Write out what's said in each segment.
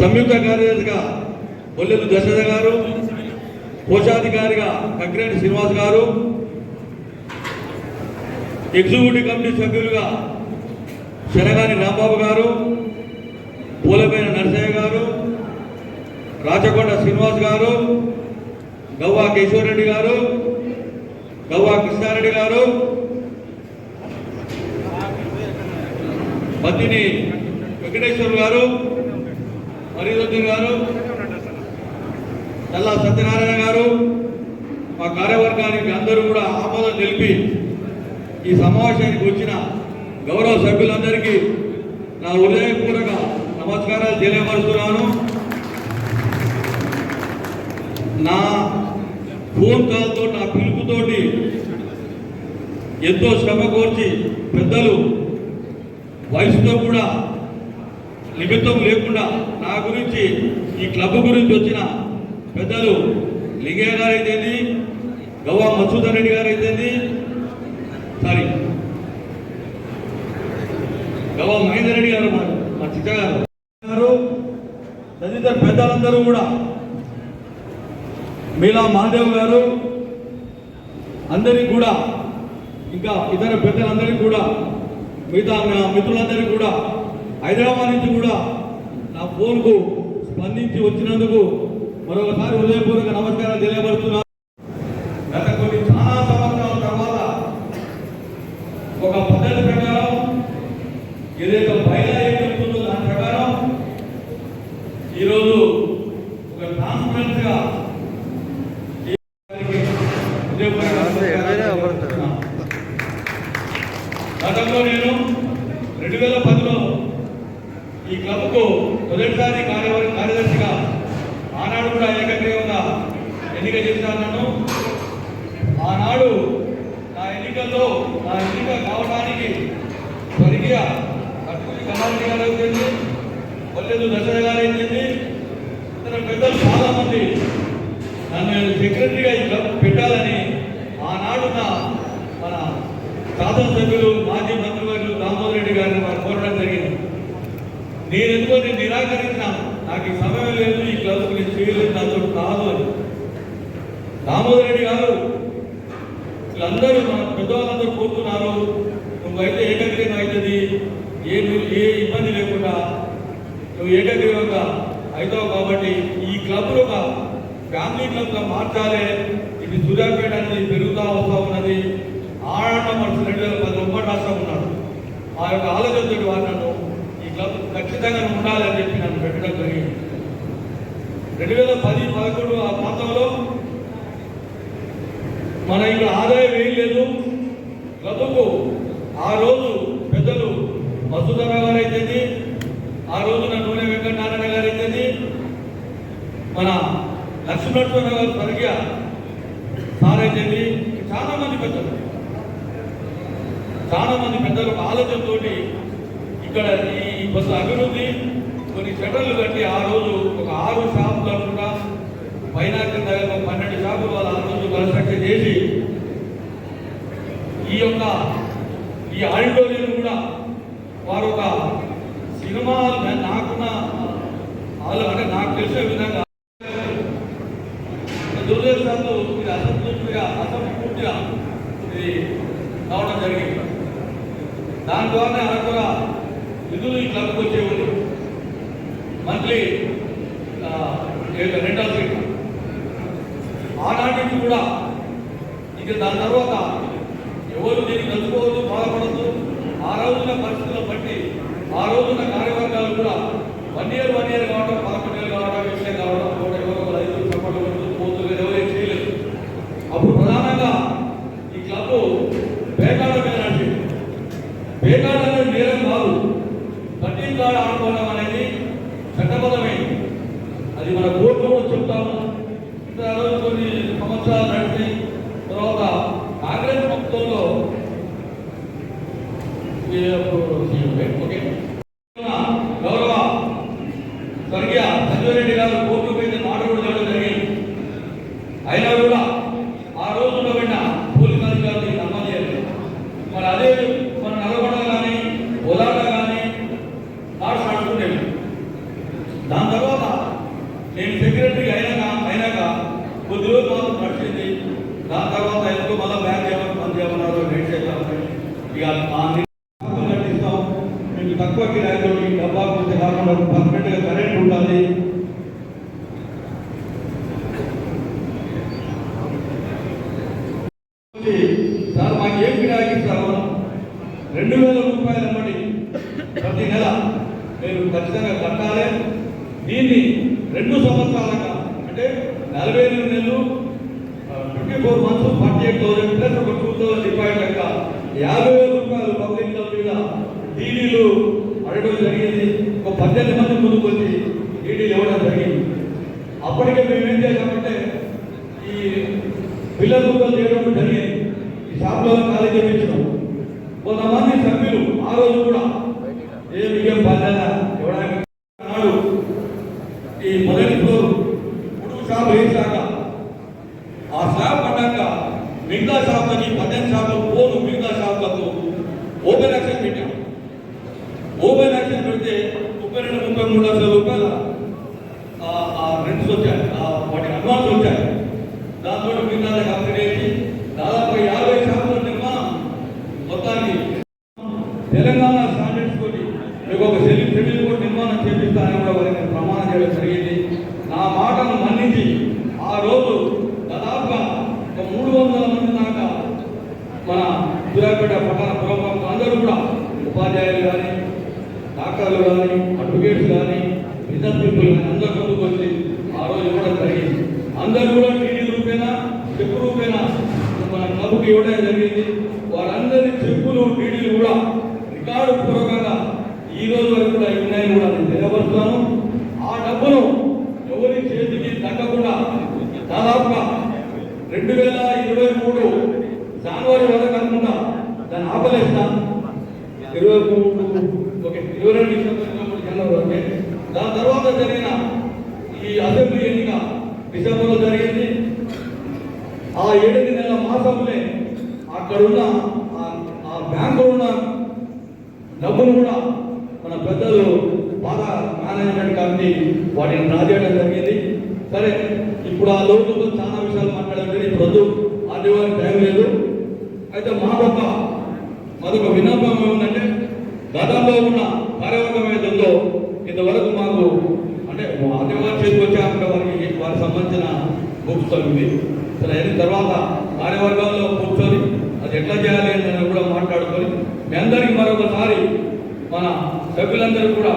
సంయుక్త కార్యదర్శిగా బొల్లెలు దశరథ గారు, కోశాధికారిగా కక్కిరెడ్డి శ్రీనివాస్ గారు, ఎగ్జిక్యూటివ్ కమిటీ సభ్యులుగా శనగాని రాంబాబు గారు, పూలపైన నరసయ్య గారు, రాచకొండ శ్రీనివాస్ గారు, గవ్వా కేశవరెడ్డి గారు, గవ్వా కృష్ణారెడ్డి గారు, మద్దిని వెంకటేశ్వర్ గారు, మరీదుద్దీన్ గారు, చల్లా సత్యనారాయణ గారు, మా కార్యవర్గానికి అందరూ కూడా ఆమోదం తెలిపి ఈ సమావేశానికి వచ్చిన గౌరవ సభ్యులందరికీ నా హృదయపూర్వక నమస్కారాలు తెలియపరుస్తున్నాను. నా ఫోన్ కాల్తో, నా పిలుపుతోటి ఎంతో శ్రమ కోర్చి పెద్దలు వయసుతో కూడా నిమిత్తం లేకుండా నా గురించి, ఈ క్లబ్ గురించి వచ్చిన పెద్దలు లింగయ్య గారు అయితేంది, గవ్వా మధుసూదన్ రెడ్డి గారు అయితేంది, గవ్వా మహేందర్ రెడ్డి గారు, మా చిక్క గారు, తదితర పెద్దలందరూ కూడా, మీలా మహాదేవ్ గారు, అందరికీ కూడా, ఇంకా ఇతర పెద్దలందరికీ కూడా, మిగతా మిత్రులందరికీ కూడా, హైదరాబాద్ నుంచి కూడా నా ఫోన్కు స్పందించి వచ్చినందుకు మరొకసారి హృదయపూర్వక నమస్కారాలు తెలియబడుతున్నాను. గత కొన్ని చాలా సంవత్సరాల తర్వాత ఒక పద్ధతి ప్రకారం ఏదైతే బయలా ఏమిస్తుందో దాని ప్రకారం ఈరోజు ఒక కాన్ఫరెన్స్ గా గతంలో నేను 2010లో ఈ క్లబ్కు మొదటిసారి కార్యదర్శిగా ఆనాడు కూడా ఏకగ్రీవంగా ఎన్నిక చేశాను. ఆనాడు నా ఎన్నికల్లో నా ఎన్నిక కావడానికి స్వర్గీయ కట్టుకుని కళారెడ్డి గారు అయిపోయింది, బొల్లెలు దశరథ గారు అయిపోయింది, ఇతర పెద్దలు చాలామంది నన్ను సెక్రటరీగా ఈ క్లబ్ పెట్టాలని ఆనాడు మన శాసనసభ్యులు మాజీ మంత్రివర్యులు దామోదర్ రెడ్డి గారిని వారు కోరడం జరిగింది. నేను నిరాకరించినాను. నాకు ఈ సమయం లేదు, ఈ క్లబ్ నేను చేయలేదు, నాతో కాదు అని. దామోదర్ రెడ్డి గారు వీళ్ళందరూ మన పెద్దవాళ్ళందరూ కోరుతున్నారు, నువ్వైతే ఏకగ్రీవం అవుతుంది, ఏ ఇబ్బంది లేకుండా నువ్వు ఏకగ్రీవంగా అవుతావు కాబట్టి ఈ క్లబ్ ఒక ఫ్యామిలీ క్లబ్గా మార్చాలి. ఇది సూర్యాపేట అనేది పెరుగుతా వస్తూ ఉన్నది. ఆడ మనసు 2010 ఉమ్మడి రాష్ట్రం ఉన్నాడు. ఆ యొక్క ఆలోచనతో వారినను ఈ క్లబ్ ఖచ్చితంగా ఉండాలని చెప్పి నన్ను పెట్టడం జరిగింది. 2010, 2011 ఆ ప్రాంతంలో మన ఇక్కడ ఆదాయం ఏం లేదు. క్లబ్కు ఆ రోజు పెద్దలు మధుసూదన్ గారు అయితేంది, ఆ రోజున నూనె వెంకటనారాయణ గారు అయితేంది, మన లక్ష్మీనరసింహ గారు స్వర్గీయ సార్ అయితేంది, చాలా మంది పెద్దలు ఆలోచనతో ఇక్కడ ఈ కొంత అభివృద్ధి, కొన్ని షటర్లు కట్టి ఆ రోజు ఒక 6 షాపులు అనుకుంటా, పైన కింద 12 షాపులు వాళ్ళు ఆ రోజు కన్స్ట్రక్షన్ చేసి ఈ ఆడిటోరియం కూడా వారు ఒక సినిమా నాకున్న అంటే నాకు తెలిసే విధంగా దురదృష్టంతో ఇది అసంపూర్తిగా ఇది కావడం జరిగింది. దాని ద్వారా అరకుగా నిధులు ఈ క్లబ్కి వచ్చేవాళ్ళు మంత్లీ రెండవ సీట్. ఆనాటి నుంచి కూడా ఇక దాని తర్వాత ఎవరు దీన్ని కలుసుకోవద్దు, బాధపడద్దు. ఆ రోజున పరిస్థితులను బట్టి ఆ రోజున కార్యవర్గాలు కూడా 1 year కావడం, 11 ఏళ్ళు కావడం, 20 ఏళ్ళు కావడం, 5 సంపట్లు పోతులు ఎవరేం చేయలేదు. అప్పుడు ప్రధానంగా ఈ క్లబ్ పేకాడ మీద నడిచింది. పేకాడ అనేది నేరం కాదు, బట్టింగ్ కార్డు ఆడుకోవడం అనేది చట్టబద్ధమైంది. అది మన కోర్టులో చెప్తాము. ఆ రోజు కొన్ని సంవత్సరాలు నడిచి తర్వాత కాంగ్రెస్ ప్రభుత్వంలో గౌరవ స్వర్గీయ సంజయ్ రెడ్డి గారు కోర్టుకు పోయి మాట కూడా చేయడం జరిగింది. అయినా కూడా ఆ రోజు ఉన్న పోలీసు అధికారులు నమ్మలేదు. మరి అదే మన నల్గొండ కానీ, కోలాట కానీ ఆడుకుంటే దాని తర్వాత నేను సెక్రటరీ అయినాక కొద్ది రోజులు మాత్రం నడిచింది. దాని తర్వాత ఎందుకు మళ్ళీ బ్యాంక్ చేయమని పని చేయమన్నారు, వెయిట్ చేద్దామని ఇక కట్టిస్తాం. మీకు తక్కువ కిరాయితో డబ్బా పూర్తి కాకుండా పర్మనెంట్గా కరెంట్ ఉండాలి. సార్ మాకు ఏం కిరాయికి ఇస్తారు? 2000 రూపాయలు అమ్మడి ప్రతి నెల మీరు ఖచ్చితంగా కట్టాలి. దీన్ని 2 సంవత్సరాలుగా అంటే 48 నెలలు 24 మంత్స్ 48,000 ప్లస్ ఒక 2,000 డిపాజిట్ లెక్క 50,000 రూపాయలు పబ్లిక్ మీద డీడీలు అడగడం జరిగింది. ఒక 18 మంది ముందుకు వచ్చి డీడీలు ఇవ్వడం జరిగింది. అప్పటికే మేము ఏం చేశామంటే ఈ పిల్లల రూపాయలు చేయడం జరిగింది. ఈ షాప్లో ఖాళీ చేయించడం. కొంతమంది సభ్యులు ఆ రోజు కూడా ఏం బాధ్యత ఇవ్వడానికి అన్నాడు. ఈ మొదటి ఫ్లోర్ పొడుగు షాప్ వేసాక ఆ స్లాబ్ పడ్డాక మిగతా షాప్లకి 18 షాపులు పోను మిగతా షాపులకు ఓపెన్ యాక్షన్ పెట్టాం. ఓపెన్ యాక్షన్ పెడితే 32-33 లక్షల రూపాయల రెంట్స్ వచ్చాయి, వాటి అడ్వాన్స్ వచ్చాయి. దాంతో మిగతా కంపెనీ వేసి దాదాపు 50 షాపుల నిర్మాణం మొత్తానికి తెలంగాణ స్టాండర్డ్స్ తోటి మీకు ఒక షెడ్యూల్ కూడా నిర్మాణం చేపిస్తానని కూడా వారికి ప్రమాణం చేయడం జరిగింది. నా మాటను మన్నించి ఆ రోజు దాదాపుగా ఒక 300 మంది దాకా మన సూర్యాపేట పట్టణ ప్రోగ్రాంలో అందరూ కూడా ఉపాధ్యాయులు కానీ, డాక్టర్లు కానీ, అడ్వకేట్స్ కానీ, బిజినెస్ పీపుల్ కానీ అందరూ ముందుకు వచ్చి ఆ రోజు ఇవ్వడం జరిగింది. అందరూ కూడా టీడీ రూపేనా చెక్కు రూపేనా మన క్లబ్కి ఇవ్వడం జరిగింది. వారందరి చెక్కులు టీడీలు కూడా రికార్డు పూర్వకంగా ఈ రోజు వరకు కూడా ఉన్నాయని కూడా నేను తెలియపరుస్తున్నాను. ఆ డబ్బును ఎవరి చేతికి తగ్గకుండా దాదాపుగా 2023 జనవరి వరకు అనుకుంటా దాన్ని ఆపలేసిన 22 డిసెంబర్ జనవరి. దాని తర్వాత జరిగిన ఈ అసెంబ్లీ ఎన్నిక డిసెంబర్లో జరిగింది. ఆ 7 నెలల మాసంలో అక్కడున్న ఆ బ్యాంకులో ఉన్న డబ్బును కూడా మన పెద్దలు బాగా మేనేజ్మెంట్ కమిటీ వాటిని డ్రా చేయడం జరిగింది. సరే, ఇప్పుడు ఆ లోటుతో చాలా విషయాలు మాట్లాడాలంటే ఇప్పుడు వద్దు, ఆదివారం టైం లేదు. అయితే మాదొక విన్నపం ఏముందంటే గతంలో ఉన్న కార్యవర్గం ఏదో ఇంతవరకు మాకు అంటే ఆదివారం చేతికి వచ్చాక వారికి సంబంధించిన బుక్స్ ఉంది. సరే, అయిన తర్వాత కార్యవర్గాల్లో కూర్చొని అది ఎట్లా చేయాలి అని కూడా మాట్లాడుకొని మీ అందరికీ మరొకసారి మన సభ్యులందరూ కూడా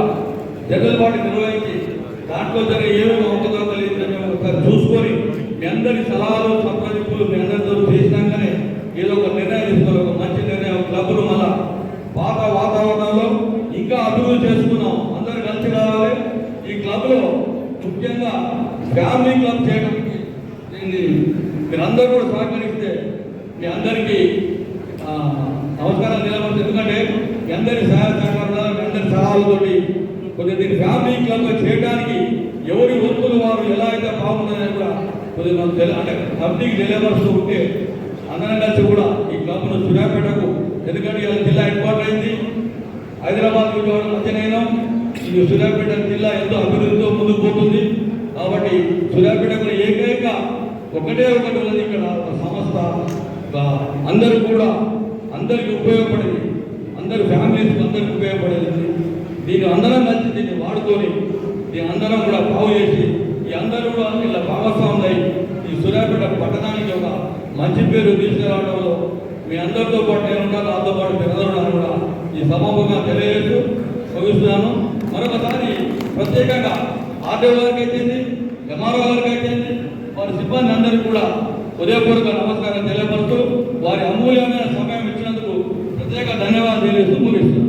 జగల్బాటు నిర్వహించి దాంట్లో జరిగే ఏమో అవకతవకలేదని ఒకసారి చూసుకొని మీ అందరి సలహాలు సంప్రదింపులు మీ అందరితో చేసినాకనే ఏదో ఒక నిర్ణయం తీసుకోవాలి. ఒక మంచి నిర్ణయం. క్లబ్లు మళ్ళా పాత వాతావరణంలో ఇంకా అభివృద్ధి చేసుకున్నాం. అందరు కలిసి రావాలి. ఈ క్లబ్లో ముఖ్యంగా ఫ్యామిలీ క్లబ్ చేయడానికి దీన్ని మీరందరూ కూడా సహకరిస్తే మీ అందరికీ నమస్కారం నిలబడుతుంది. ఎందుకంటే మీ అందరి సహాయ సహకారాలు మీ అందరి సలహాలతోటి కొద్దిగా దీన్ని ఫ్యామిలీ క్లబ్ చేయడానికి ఎవరి వంతులు వారు ఎలా అయితే బాగుంటుందని కూడా కొద్దిగా అంటే కమిటీకి తెలియపరుస్తూ ఉంటే అందరం కలిసి కూడా ఈ క్లబ్ను సూర్యాపేటకు, ఎందుకంటే ఇలా జిల్లా హెడ్ క్వార్టర్ అయింది, హైదరాబాద్ విజయవాడ మధ్యనైనా ఇది సూర్యాపేట జిల్లా ఎంతో అభివృద్ధితో ముందుకు పోతుంది. కాబట్టి సూర్యాపేటకు ఏకైక ఒకటి ఉన్నది ఇక్కడ ఒక సంస్థ అందరూ కూడా అందరికి ఉపయోగపడేది, అందరి ఫ్యామిలీస్ అందరికి ఉపయోగపడేది. దీన్ని అందరం కలిసి దీన్ని వాడుకొని దీని అందరం కూడా బాగు చేసి ఈ అందరూ కూడా ఇలా భాగస్వాములై ఈ సూర్యాపేట పట్టణానికి ఒక మంచి పేరు తీసుకురావడంలో మీ అందరితో పాటు నేను ఉంటాను, నాతో పాటు పెద్దలు కూడా ఈ సమాపంగా తెలియజేస్తూ ముగిస్తున్నాను. మరొకసారి ప్రత్యేకంగా ఆర్డీఓ గారికి అయితేంది, ఎంఆర్ఓ గారికి అయితేంది, వారి సిబ్బంది అందరికీ కూడా ఉదయపూర్వక నమస్కారం తెలియపరుస్తూ వారి అమూల్యమైన సమయం ఇచ్చినందుకు ప్రత్యేక ధన్యవాదాలు తెలియజేస్తూ ముగిస్తున్నాను.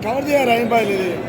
कवर दिया रहीम भाई ले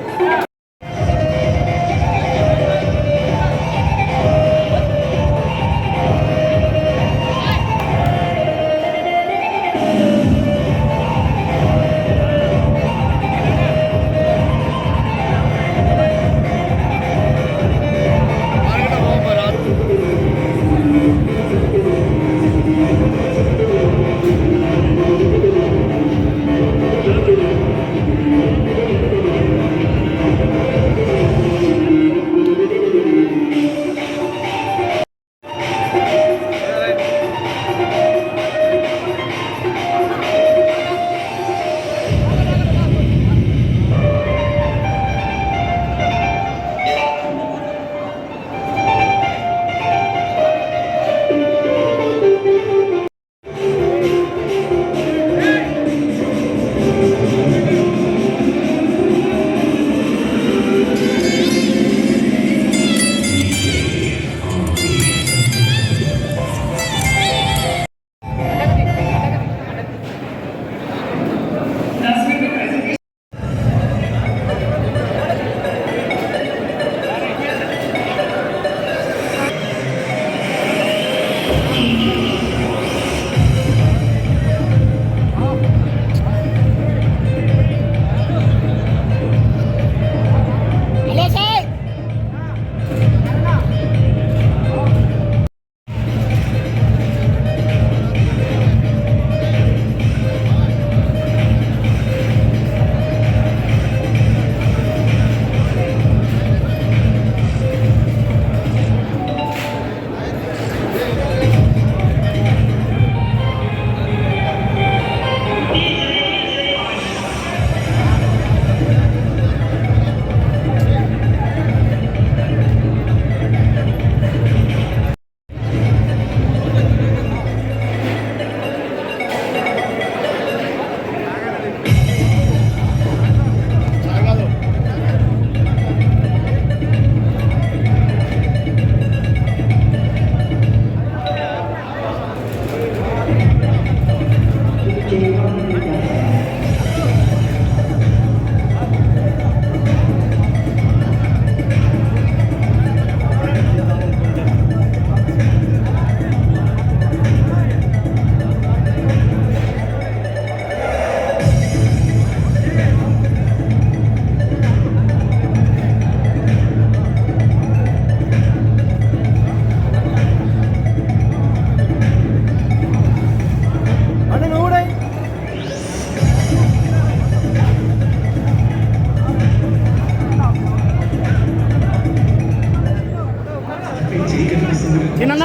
చిన్న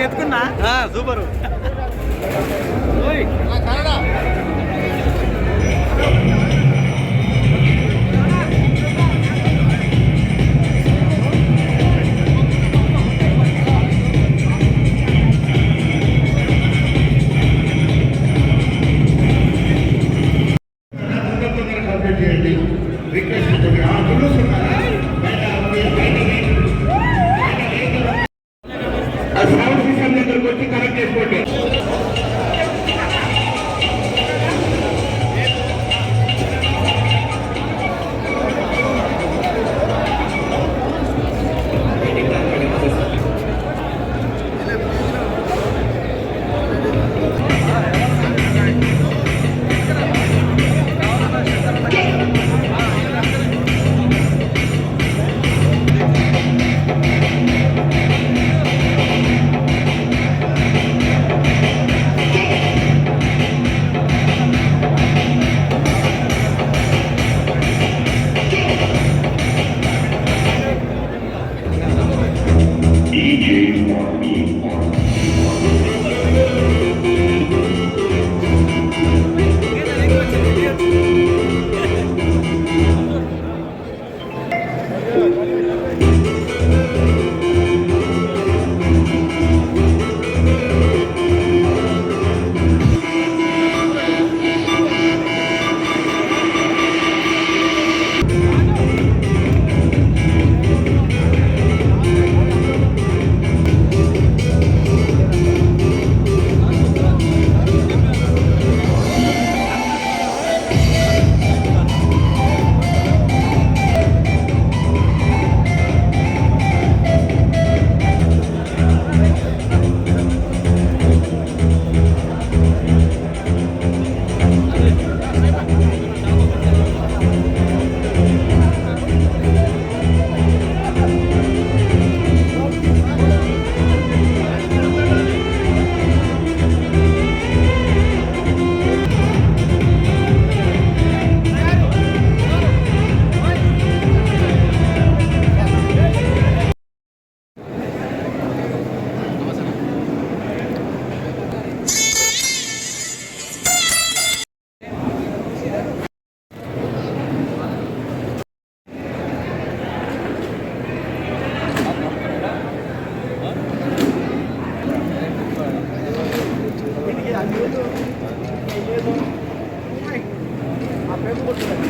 ఎత్తుకున్నా సూపరు కంప్లీట్ చేయండి రిక్వెస్ట్ సౌండ్ సిస్టమ్ దగ్గరకు వచ్చి కనెక్ట్ చేసుకోండి. ఆ పేరు కొట్టుకోండి.